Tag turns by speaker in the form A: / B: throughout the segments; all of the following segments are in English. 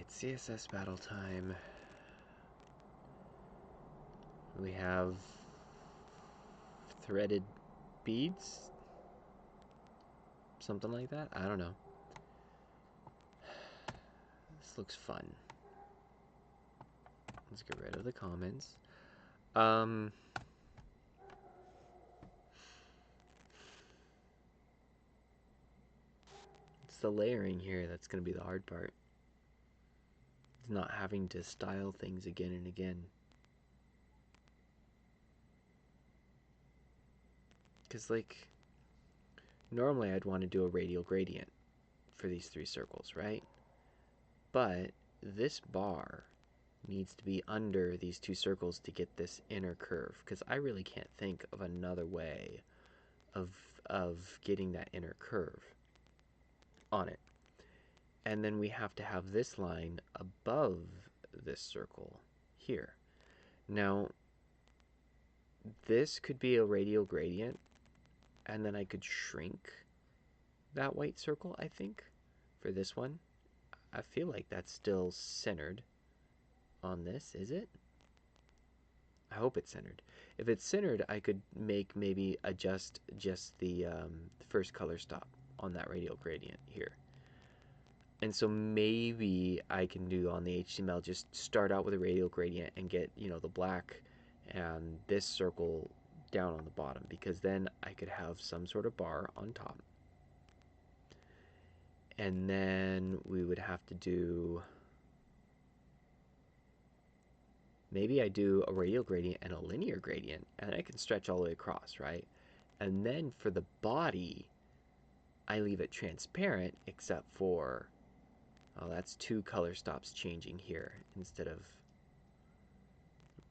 A: Alright, CSS battle time. We have threaded beads? Something like that? I don't know. This looks fun. Let's get rid of the comments. It's the layering here that's going to be the hard part. It's not having to style things again and again. Because, like, normally I'd want to do a radial gradient for these three circles, right? But this bar needs to be under these two circles to get this inner curve, because I really can't think of another way of getting that inner curve on it. And then we have to have this line above this circle here. Now, this could be a radial gradient, and then I could shrink that white circle, I think, for this one. I feel like that's still centered on this, is it? I hope it's centered. If it's centered, I could maybe adjust just the first color stop on that radial gradient here. And so maybe I can do on the HTML, just start out with a radial gradient and get, you know, the black and this circle down on the bottom, because then I could have some sort of bar on top. And then we would have to do, maybe I do a radial gradient and a linear gradient, and I can stretch all the way across, right? And then for the body, I leave it transparent except for, oh, that's two color stops changing here instead of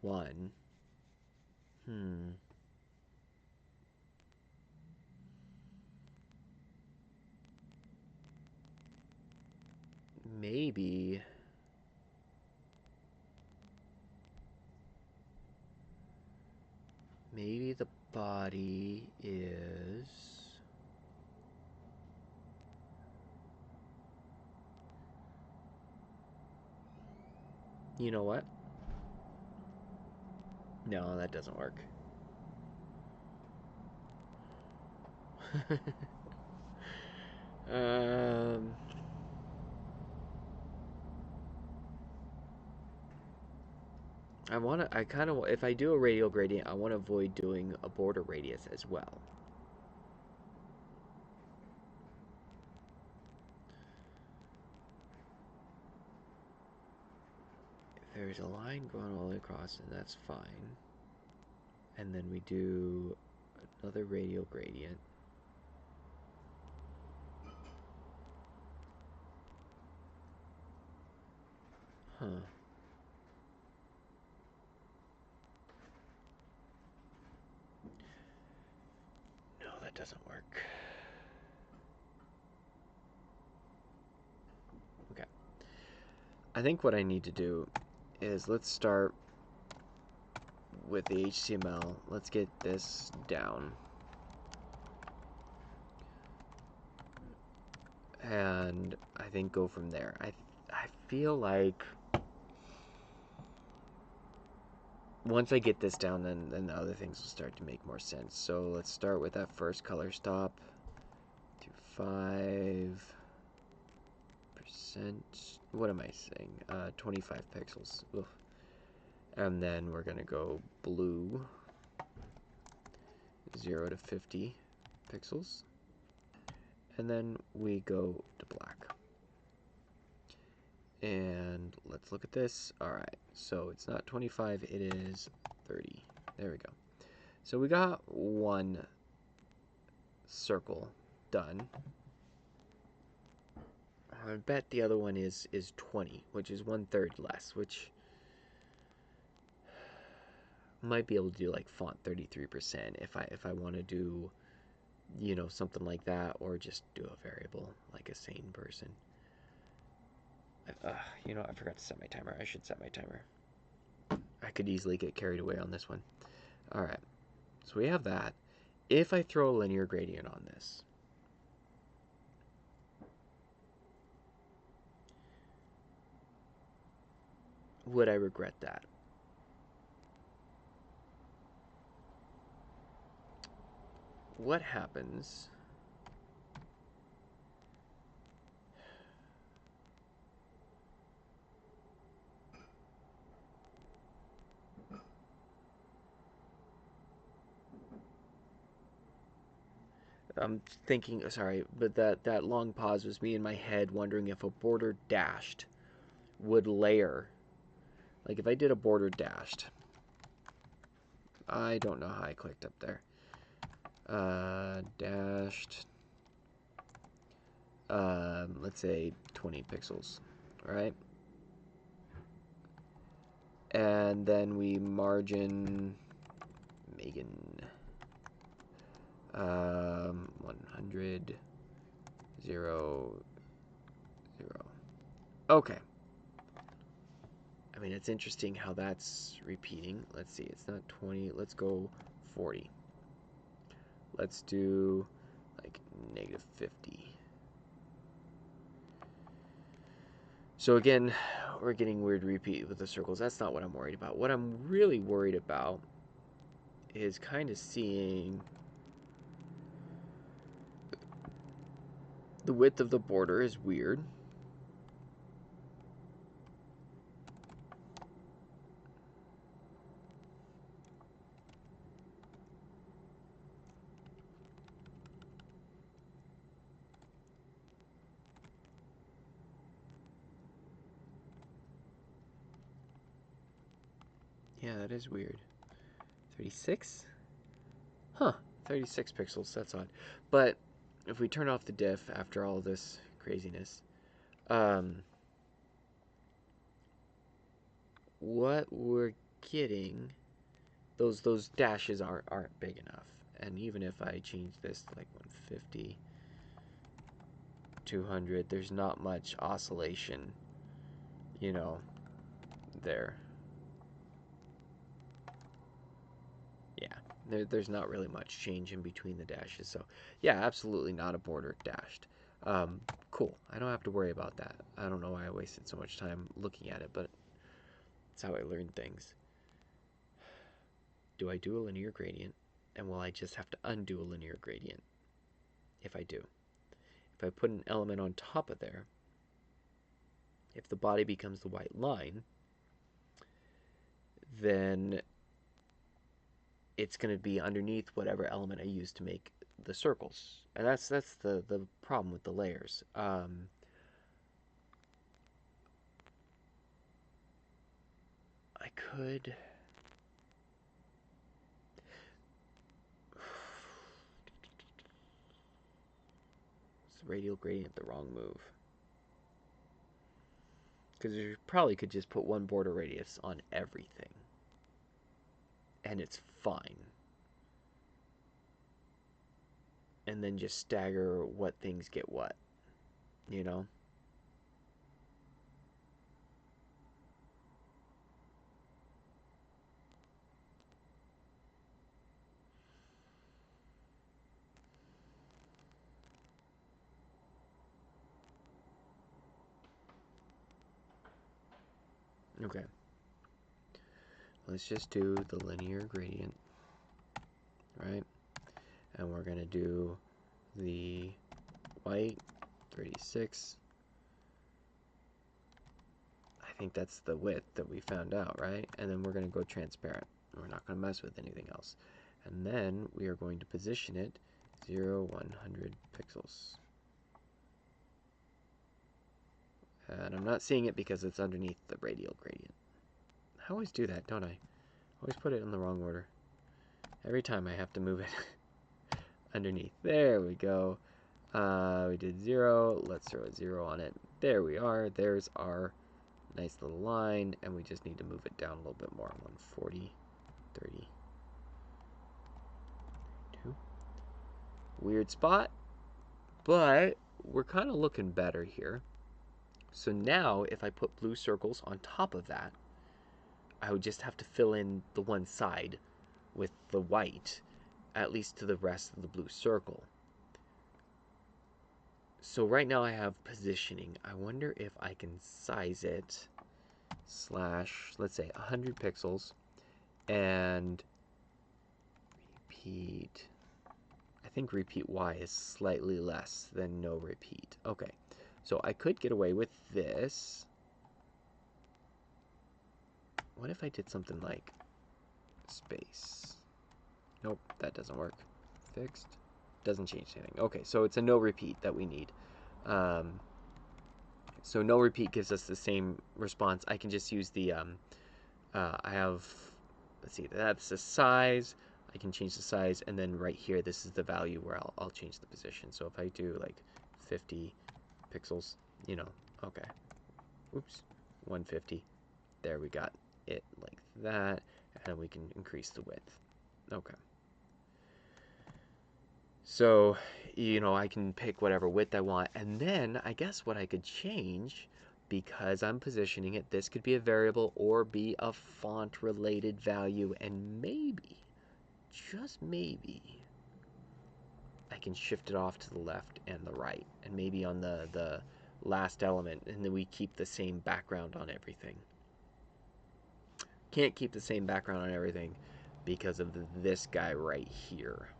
A: one. Maybe the body is, you know what? No, that doesn't work. I kind of, if I do a radial gradient, I want to avoid doing a border radius as well. If there's a line going all the way across, and that's fine. And then we do another radial gradient. Huh. No, that doesn't work. Okay. I think what I need to do is, let's start with the HTML. Let's get this down. And I think go from there. I feel like once I get this down, then the other things will start to make more sense. So let's start with that first color stop to 5%. What am I saying? 25 pixels. Ugh. And then we're gonna go blue, 0 to 50 pixels. And then we go to black. And let's look at this. All right, so it's not 25, it is 30. There we go. So we got one circle done. I bet the other one is 20, which is 1/3 less, which might be able to do like font 33% if I want to do, you know, something like that, or just do a variable like a sane person. You know, I forgot to set my timer. I should set my timer. I could easily get carried away on this one. All right, so we have that. If I throw a linear gradient on this, would I regret that? What happens? I'm thinking, sorry, but that long pause was me in my head wondering if a border dashed would layer. Like if I did a border dashed, I don't know how I clicked up there. Dashed, let's say 20 pixels, right? And then we margin Megan 100 0 0. Okay. I mean, it's interesting how that's repeating. Let's see, it's not 20. Let's go 40. Let's do like -50. So again, we're getting weird repeat with the circles. That's not what I'm worried about. What I'm really worried about is kind of seeing the width of the border is weird. Yeah, that is weird. 36? Huh, 36 pixels, that's odd. But if we turn off the diff after all this craziness, what we're getting, those dashes aren't big enough. And even if I change this to like 150, 200, there's not much oscillation, you know, there. Yeah, there's not really much change in between the dashes. So yeah, absolutely not a border dashed. Cool. I don't have to worry about that. I don't know why I wasted so much time looking at it, but it's how I learn things. Do I do a linear gradient? And will I just have to undo a linear gradient if I do? If I put an element on top of there, if the body becomes the white line, then it's going to be underneath whatever element I use to make the circles. And that's the problem with the layers. I could... Is the radial gradient the wrong move? Because you probably could just put one border radius on everything. And it's fine. And then just stagger what things get what. You know? Okay. Let's just do the linear gradient. Right? And we're going to do the white 36. I think that's the width that we found out, right? And then we're going to go transparent. We're not going to mess with anything else. And then we are going to position it 0, 100 pixels. And I'm not seeing it because it's underneath the radial gradient. I always do that, don't I? Always put it in the wrong order. Every time I have to move it underneath. There we go. We did 0. Let's throw a 0 on it. There we are. There's our nice little line. And we just need to move it down a little bit more. 140, 30. Weird spot. But we're kind of looking better here. So now if I put blue circles on top of that, I would just have to fill in the one side with the white, at least to the rest of the blue circle. So right now I have positioning. I wonder if I can size it slash, let's say 100 pixels, and repeat. I think repeat Y is slightly less than no repeat. Okay, so I could get away with this. What if I did something like space? Nope, that doesn't work. Fixed. Doesn't change anything. Okay, so it's a no repeat that we need. So no repeat gives us the same response. I can just use the, I have, let's see, that's the size. I can change the size, and then right here, this is the value where I'll change the position. So if I do like 50 pixels, you know, okay. Oops, 150. There, we got it like that, and we can increase the width. Okay. So, you know, I can pick whatever width I want, and then I guess what I could change, because I'm positioning it, this could be a variable or be a font related value, and maybe, just maybe, I can shift it off to the left and the right, and maybe on the last element, and then we keep the same background on everything. Can't keep the same background on everything because of this guy right here.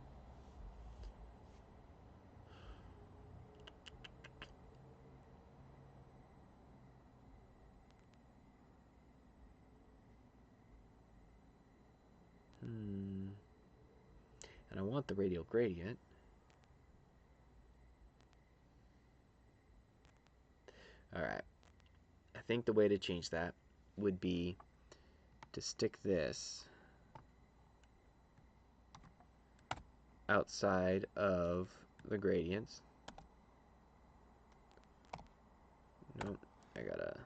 A: And I want the radial gradient. All right. I think the way to change that would be to stick this outside of the gradients. Nope, I gotta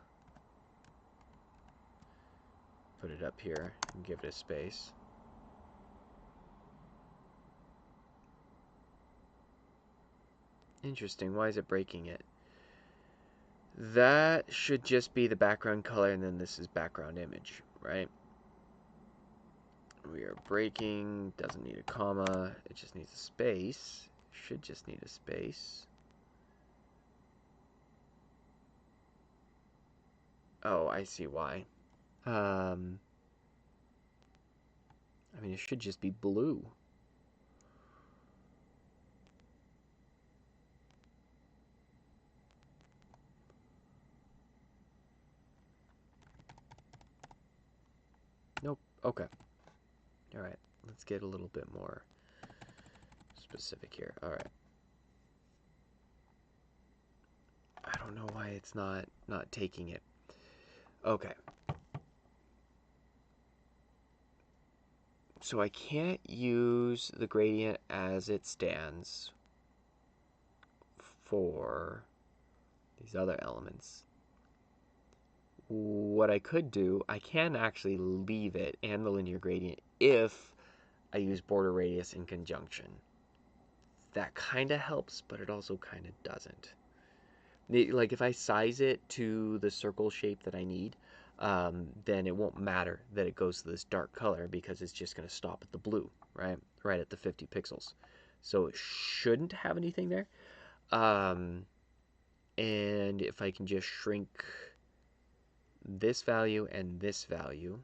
A: put it up here and give it a space. Interesting, why is it breaking it? That should just be the background color, and then this is background image, right? We are breaking, doesn't need a comma, it just needs a space. Should just need a space. Oh, I see why. I mean, it should just be blue. Nope. Okay. All right. Let's get a little bit more specific here. All right. I don't know why it's not taking it. Okay. So I can't use the gradient as it stands for these other elements. What I could do, I can actually leave it and the linear gradient if I use border radius in conjunction. That kind of helps, but it also kind of doesn't. Like if I size it to the circle shape that I need, then it won't matter that it goes to this dark color because it's just going to stop at the blue, right? Right at the 50 pixels. So it shouldn't have anything there. And if I can just shrink this value and this value,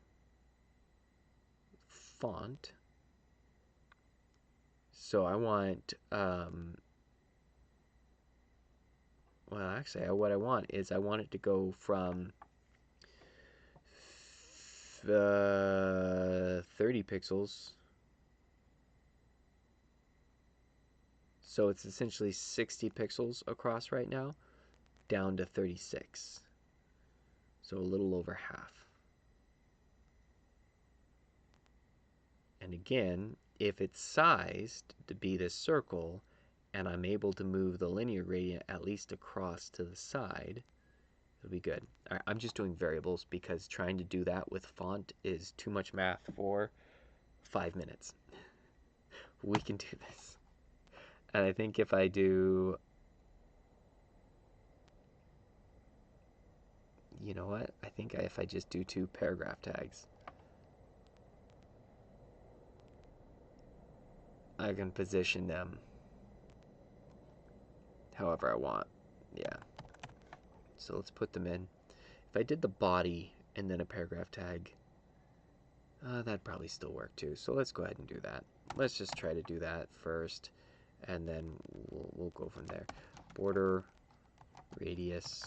A: font. So I want, well, actually, what I want is I want it to go from 30 pixels. So it's essentially 60 pixels across right now, down to 36. So a little over half. And again, if it's sized to be this circle, and I'm able to move the linear gradient at least across to the side, it'll be good. All right, I'm just doing variables because trying to do that with font is too much math for 5 minutes. We can do this. And I think if I do, you know what? I think if I just do 2 paragraph tags, I can position them however I want. Yeah. So let's put them in. If I did the body and then a paragraph tag. That'd probably still work too. So let's go ahead and do that. Let's just try to do that first, and then we'll go from there. Border radius,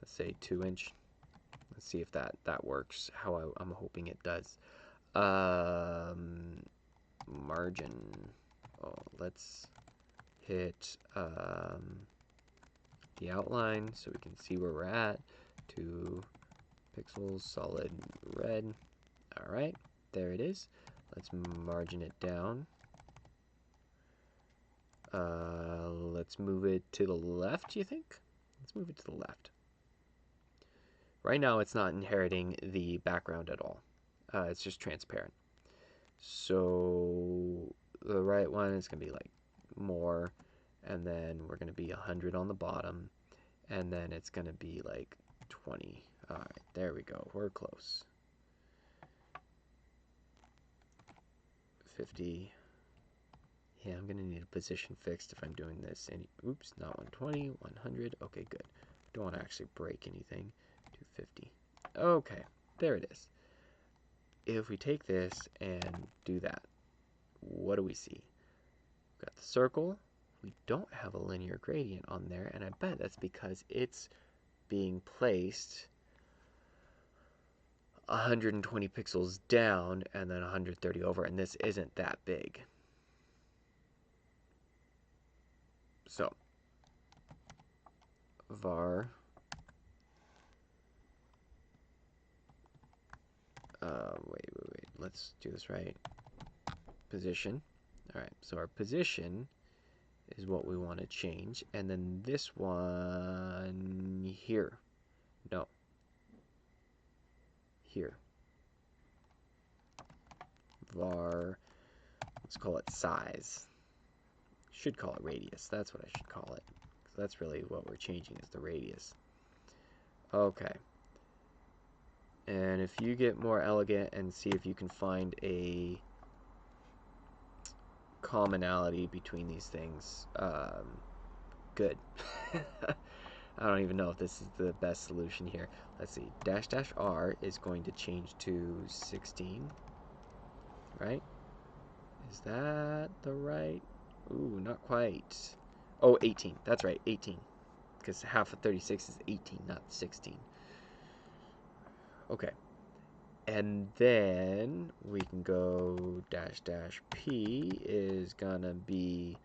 A: let's say 2-inch. Let's see if that works how I'm hoping it does. Margin. Oh, let's hit the outline so we can see where we're at. 2 pixels, solid red. All right, there it is. Let's margin it down. Let's move it to the left, you think? Let's move it to the left. Right now, it's not inheriting the background at all. It's just transparent. So the right one is going to be like more, and then we're going to be 100 on the bottom, and then it's going to be like 20. All right, there we go. We're close. 50. Yeah, I'm going to need a position fixed if I'm doing this. Oops, not 120, 100. Okay, good. Don't want to actually break anything. 250. Okay, there it is. If we take this and do that, what do we see? We've got the circle. We don't have a linear gradient on there, and I bet that's because it's being placed 120 pixels down and then 130 over, and this isn't that big. So, var wait, let's do this right. Position. All right, so our position is what we want to change, and then this one here. No. Here. Var, let's call it size. Should call it radius. That's what I should call it. So that's really what we're changing is the radius. Okay. And if you get more elegant and see if you can find a commonality between these things, good. I don't even know if this is the best solution here. Let's see. --r is going to change to 16. Right? Is that the right? Ooh, not quite. Oh, 18. That's right, 18. Because half of 36 is 18, not 16. Okay. And then we can go --p is gonna be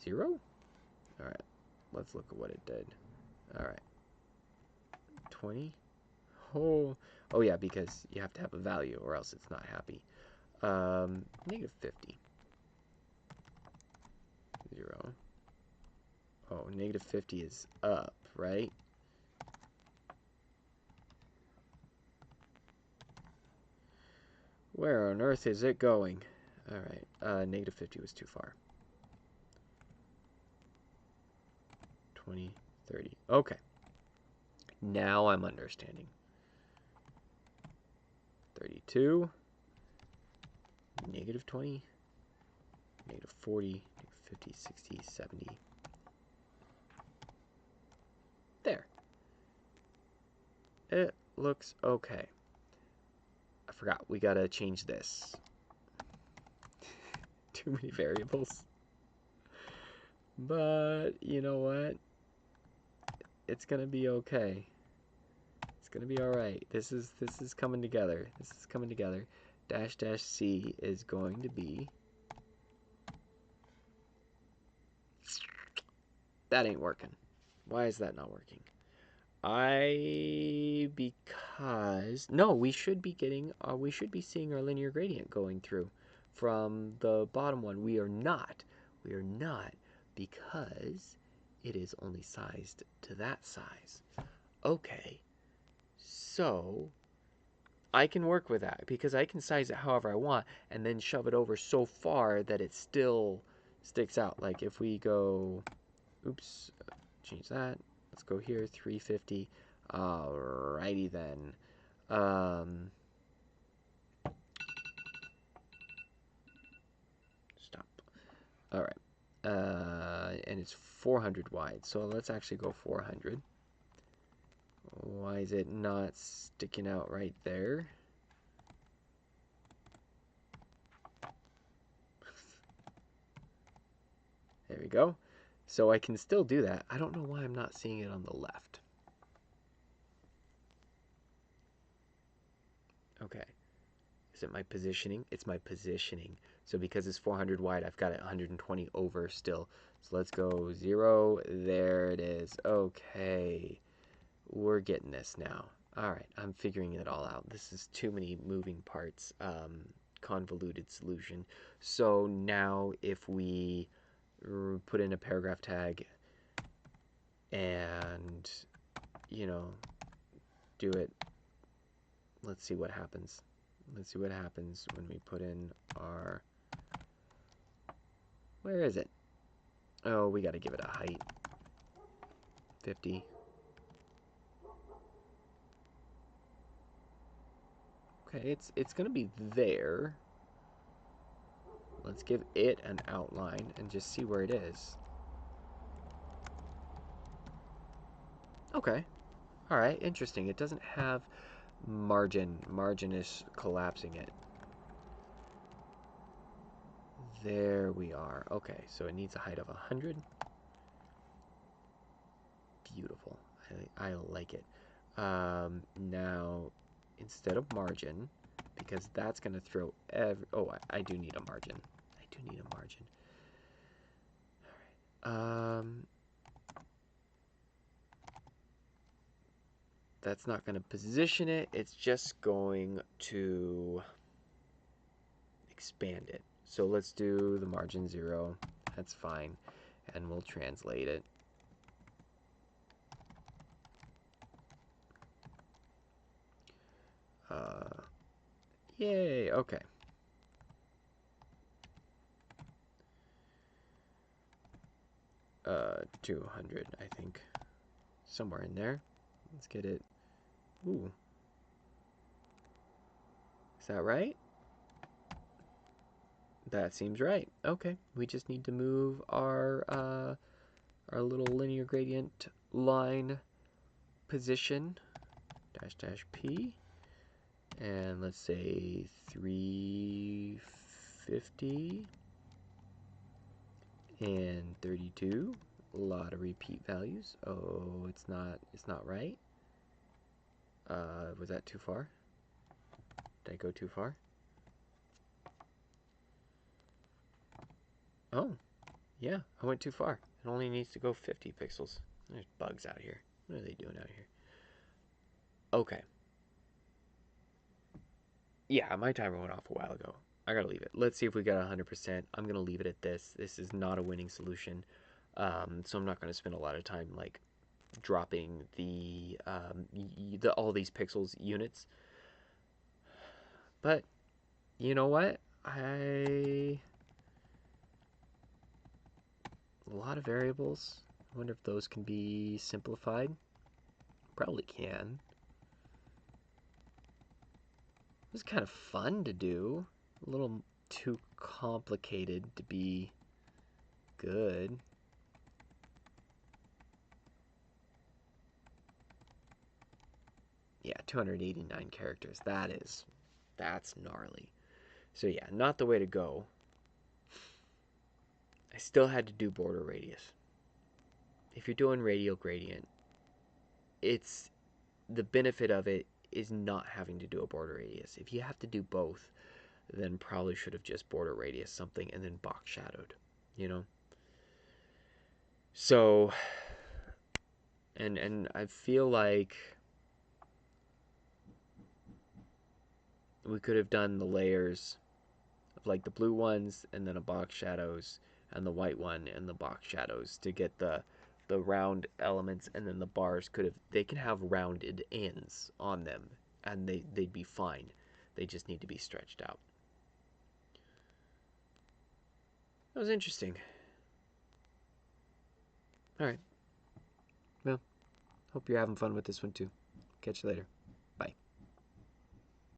A: 0. All right. Let's look at what it did. All right. 20. Oh yeah, because you have to have a value or else it's not happy. -50. 0. Oh, -50 is up, right? Where on earth is it going? Alright, -50 was too far. 20, 30. Okay. Now I'm understanding. 32. -20. -40. -50, 60, 70. There. It looks okay. I forgot, we gotta change this. Too many variables. But, you know what? It's gonna be okay. It's gonna be alright. This is coming together. This is coming together. --c is going to be... That ain't working. Why is that not working? Because no, we should be getting we should be seeing our linear gradient going through from the bottom one. We are not because it is only sized to that size. Okay, so I can work with that because I can size it however I want and then shove it over so far that it still sticks out. Like if we go, oops, change that. Let's go here, 350. Alrighty then. Stop. Alright. And it's 400 wide. So let's actually go 400. Why is it not sticking out right there? There we go. So I can still do that. I don't know why I'm not seeing it on the left. Okay. Is it my positioning? It's my positioning. So because it's 400 wide, I've got it 120 over still. So let's go 0. There it is. Okay. We're getting this now. All right. I'm figuring it all out. This is too many moving parts. Convoluted solution. So now if we put in a paragraph tag and, you know, do it, let's see what happens. Let's see what happens when we put in our, where is it? Oh, we got to give it a height. 50. Okay, it's going to be there. Let's give it an outline and just see where it is. Okay. All right, interesting. It doesn't have margin. Margin is collapsing it. There we are. Okay, so it needs a height of 100. Beautiful. I like it. Now, instead of margin, because that's going to throw every... Oh, I do need a margin. I do need a margin. All right. That's not going to position it. It's just going to expand it. So let's do the margin 0. That's fine. And we'll translate it. Yay, okay. Uh, 200, I think. Somewhere in there. Let's get it. Ooh. Is that right? That seems right. Okay, we just need to move our little linear gradient line position, dash P, and let's say 350 and 32. A lot of repeat values. Oh, it's not right. Was that too far? Did I go too far? Oh, yeah, I went too far. It only needs to go 50 pixels. There's bugs out here. What are they doing out here? Okay. Yeah, my timer went off a while ago. I gotta leave it. Let's see if we got 100%. I'm gonna leave it at this. This is not a winning solution. So I'm not gonna spend a lot of time like dropping the all these pixels units. But you know what? A lot of variables. I wonder if those can be simplified. Probably can. It was kind of fun to do. A little too complicated to be good. Yeah, 289 characters. That's gnarly. So yeah, not the way to go. I still had to do border radius. If you're doing radial gradient, it's the benefit of it is not having to do a border radius. If you have to do both, then probably should have just border radius something and then box shadowed, you know? So and I feel like we could have done the layers of like the blue ones and then a box shadows and the white one and the box shadows to get the round elements, and then the bars they can have rounded ends on them and they'd be fine. They just need to be stretched out. That was interesting. All right. Well, hope you're having fun with this one too. Catch you later.